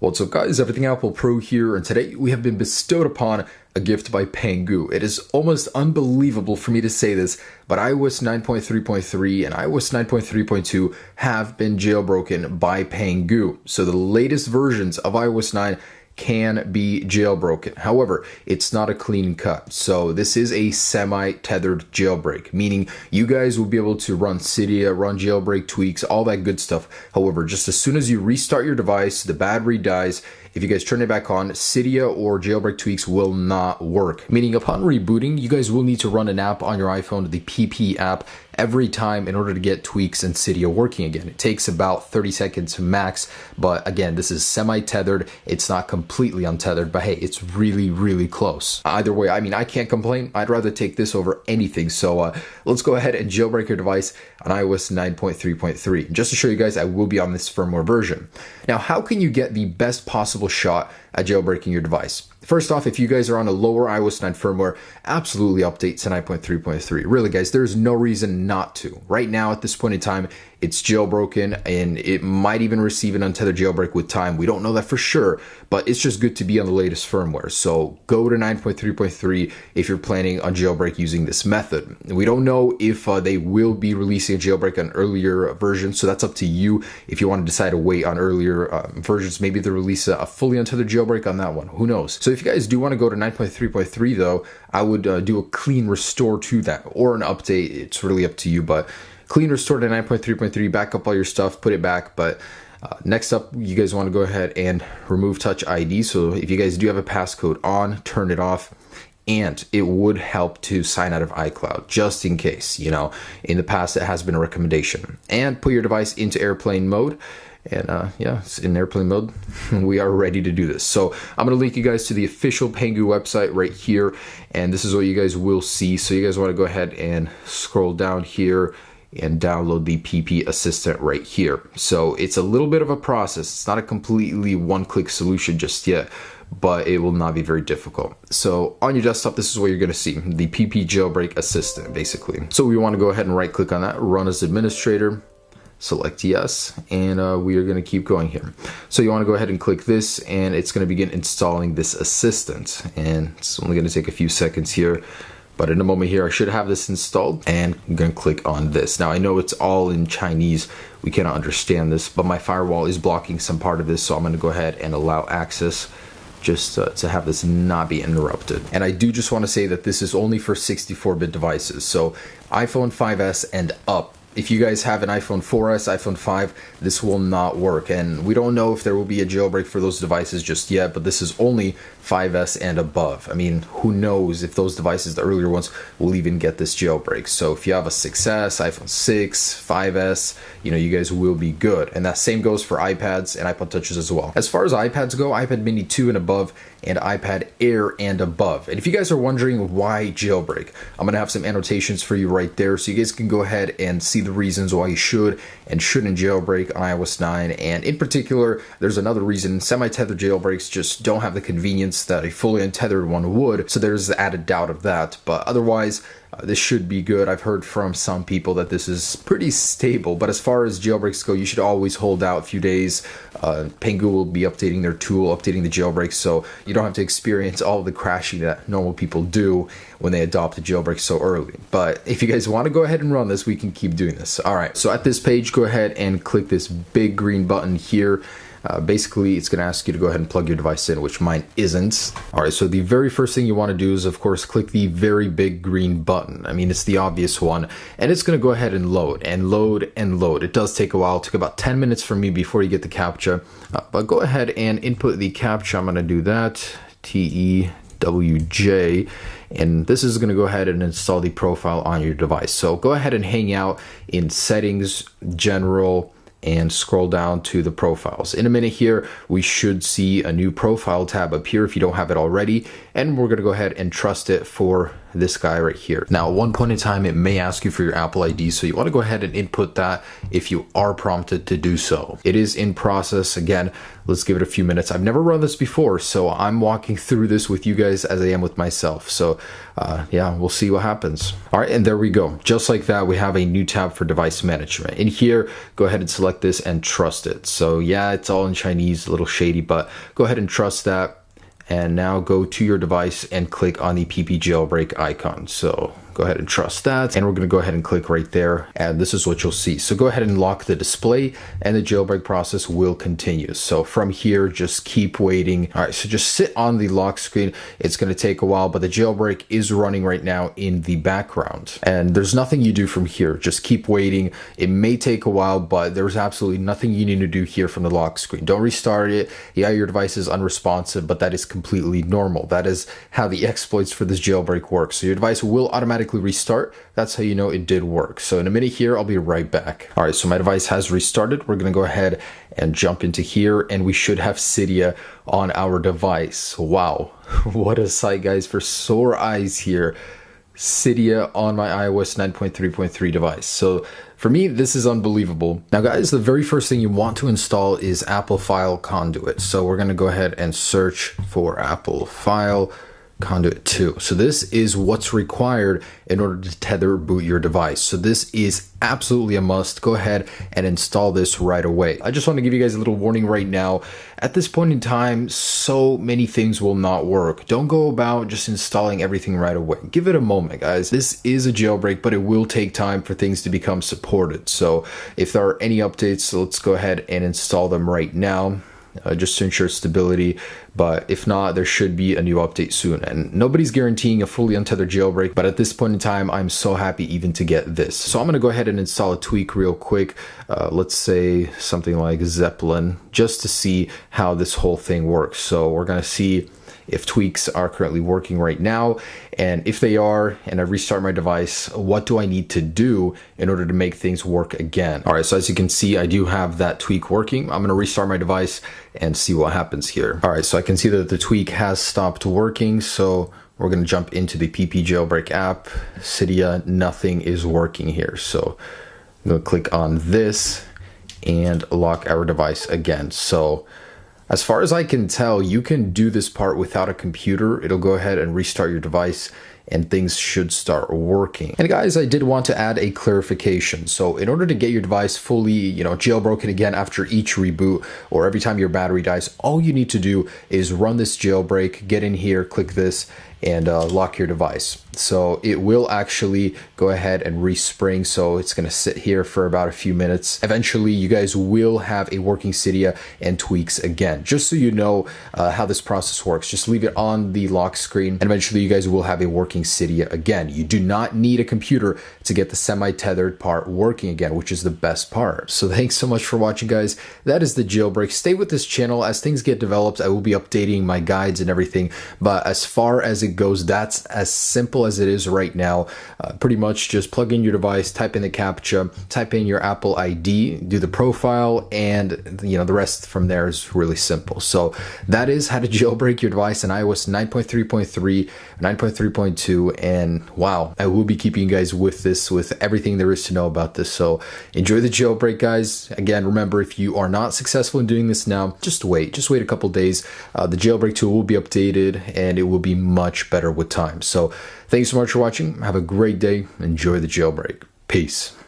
What's up guys, Everything Apple Pro here, and today we have been bestowed upon a gift by Pangu. It is almost unbelievable for me to say this, but iOS 9.3.3 and iOS 9.3.2 have been jailbroken by Pangu. So the latest versions of iOS 9 can be jailbroken. However, it's not a clean cut. So this is a semi-tethered jailbreak, meaning you guys will be able to run Cydia, run jailbreak tweaks, all that good stuff. However, just as soon as you restart your device, the battery dies. If you guys turn it back on, Cydia or jailbreak tweaks will not work. Meaning upon rebooting, you guys will need to run an app on your iPhone, the PP app, every time in order to get tweaks and Cydia working again. It takes about 30 seconds max, but again, this is semi-tethered. It's not completely untethered, but hey, it's really, really close. Either way, I mean, I can't complain. I'd rather take this over anything. So let's go ahead and jailbreak your device on iOS 9.3.3. Just to show you guys, I will be on this firmware version. Now, how can you get the best possible shot at jailbreaking your device? First off, if you guys are on a lower iOS 9 firmware, absolutely update to 9.3.3. Really guys, there's no reason not to. Right now at this point in time, it's jailbroken and it might even receive an untethered jailbreak with time. We don't know that for sure, but it's just good to be on the latest firmware. So go to 9.3.3 if you're planning on jailbreak using this method. We don't know if they will be releasing a jailbreak on earlier versions, so that's up to you if you want to decide to wait on earlier versions. Maybe they'll release a fully untethered jailbreak on that one. Who knows? So if you guys do want to go to 9.3.3 though, I would do a clean restore to that or an update. It's really up to you, but clean restore to 9.3.3, back up all your stuff, put it back. But next up, you guys want to go ahead and remove Touch ID. So if you guys do have a passcode on, turn it off. And it would help to sign out of iCloud, just in case, you know, in the past it has been a recommendation. And put your device into airplane mode. And yeah, it's in airplane mode. We are ready to do this. So I'm going to link you guys to the official Pangu website right here. And this is what you guys will see. So you guys want to go ahead and scroll down here and download the PP Assistant right here. So it's a little bit of a process. It's not a completely one-click solution just yet, but it will not be very difficult. So on your desktop, this is what you're gonna see, the PP Jailbreak Assistant, basically. So we wanna go ahead and right click on that, run as administrator, select yes, and we are gonna keep going here. So you wanna go ahead and click this, and it's gonna begin installing this assistant. And it's only gonna take a few seconds here. But in a moment here, I should have this installed, and I'm gonna click on this. Now I know it's all in Chinese. We cannot understand this, but my firewall is blocking some part of this, so I'm gonna go ahead and allow access just to have this not be interrupted. And I do just wanna say that this is only for 64-bit devices. So iPhone 5S and up. If you guys have an iPhone 4S, iPhone 5, this will not work. And we don't know if there will be a jailbreak for those devices just yet, but this is only 5S and above. I mean, who knows if those devices, the earlier ones, will even get this jailbreak. So if you have a 6S, iPhone 6, 5S, you know, you guys will be good. And that same goes for iPads and iPod Touches as well. As far as iPads go, iPad Mini 2 and above, and iPad Air and above. And if you guys are wondering why jailbreak, I'm gonna have some annotations for you right there, so you guys can go ahead and see the reasons why you should and shouldn't jailbreak on iOS 9. And in particular, there's another reason: semi-tethered jailbreaks just don't have the convenience that a fully untethered one would. So there's the added doubt of that. But otherwise, this should be good. I've heard from some people that this is pretty stable, but as far as jailbreaks go, you should always hold out a few days. Pangu will be updating their tool, updating the jailbreak, so you don't have to experience all of the crashing that normal people do when they adopt a jailbreak so early. But if you guys want to go ahead and run this, we can keep doing this. All right, so at this page, go ahead and click this big green button here. Basically, it's going to ask you to go ahead and plug your device in, which mine isn't. All right, so the very first thing you want to do is, of course, click the very big green button. I mean, it's the obvious one, and it's going to go ahead and load and load and load. It does take a while. It took about 10 minutes for me before you get the CAPTCHA, but go ahead and input the CAPTCHA. I'm going to do that, TEWJ, and this is going to go ahead and install the profile on your device. So go ahead and hang out in Settings, General, and scroll down to the profiles. In a minute here, we should see a new profile tab appear if you don't have it already, and we're gonna go ahead and trust it for this guy right here. Now, at one point in time, it may ask you for your Apple ID, so you wanna go ahead and input that if you are prompted to do so. It is in process. Again, let's give it a few minutes. I've never run this before, so I'm walking through this with you guys as I am with myself. So yeah, we'll see what happens. All right, and there we go. Just like that, we have a new tab for device management. In here, go ahead and select this and trust it. So yeah, it's all in Chinese, a little shady, but go ahead and trust that. And now go to your device and click on the PP Jailbreak icon. So go ahead and trust that. And we're gonna go ahead and click right there. And this is what you'll see. So go ahead and lock the display and the jailbreak process will continue. So from here, just keep waiting. All right, so just sit on the lock screen. It's gonna take a while, but the jailbreak is running right now in the background. And there's nothing you do from here. Just keep waiting. It may take a while, but there's absolutely nothing you need to do here from the lock screen. Don't restart it. Yeah, your device is unresponsive, but that is completely normal. That is how the exploits for this jailbreak work. So your device will automatically restart. That's how you know it did work. So in a minute here, I'll be right back. All right, so my device has restarted. We're gonna go ahead and jump into here and we should have Cydia on our device. Wow, what a sight, guys, for sore eyes here. Cydia on my iOS 9.3.3 device. So for me, this is unbelievable. Now guys, the very first thing you want to install is Apple File Conduit. So we're gonna go ahead and search for Apple File Conduit 2. So this is what's required in order to tether boot your device. So this is absolutely a must. Go ahead and install this right away. I just want to give you guys a little warning right now. At this point in time, so many things will not work. Don't go about just installing everything right away. Give it a moment, guys. This is a jailbreak, but it will take time for things to become supported. So if there are any updates, let's go ahead and install them right now. Just to ensure stability, but if not, there should be a new update soon. And nobody's guaranteeing a fully untethered jailbreak, but at this point in time, I'm so happy even to get this. So I'm gonna go ahead and install a tweak real quick. Let's say something like Zeppelin, just to see how this whole thing works. So we're gonna see if tweaks are currently working right now, and if they are, and I restart my device, what do I need to do in order to make things work again? All right, so as you can see, I do have that tweak working. I'm gonna restart my device and see what happens here. All right, so I can see that the tweak has stopped working, so we're gonna jump into the PP Jailbreak app. Cydia, nothing is working here. So I'm gonna click on this and lock our device again. So as far as I can tell, you can do this part without a computer. It'll go ahead and restart your device and things should start working. And guys, I did want to add a clarification. So in order to get your device fully, jailbroken again after each reboot or every time your battery dies, all you need to do is run this jailbreak, get in here, click this, and lock your device. So it will actually go ahead and respring. So it's gonna sit here for about a few minutes. Eventually, you guys will have a working Cydia and tweaks again. Just so you know how this process works, just leave it on the lock screen and eventually you guys will have a working Cydia again. You do not need a computer to get the semi-tethered part working again, which is the best part. So thanks so much for watching, guys. That is the jailbreak. Stay with this channel. As things get developed, I will be updating my guides and everything. But as far as it goes, that's as simple as it is right now. Pretty much just plug in your device, type in the CAPTCHA, type in your Apple ID, do the profile, and the rest from there is really simple. So that is how to jailbreak your device in iOS 9.3.3, 9.3.2, and wow, I will be keeping you guys with this, with everything there is to know about this. So enjoy the jailbreak, guys. Again, remember, if you are not successful in doing this now, just wait a couple days. The jailbreak tool will be updated and it will be much better with time. So thanks so much for watching. Have a great day. Enjoy the jailbreak. Peace.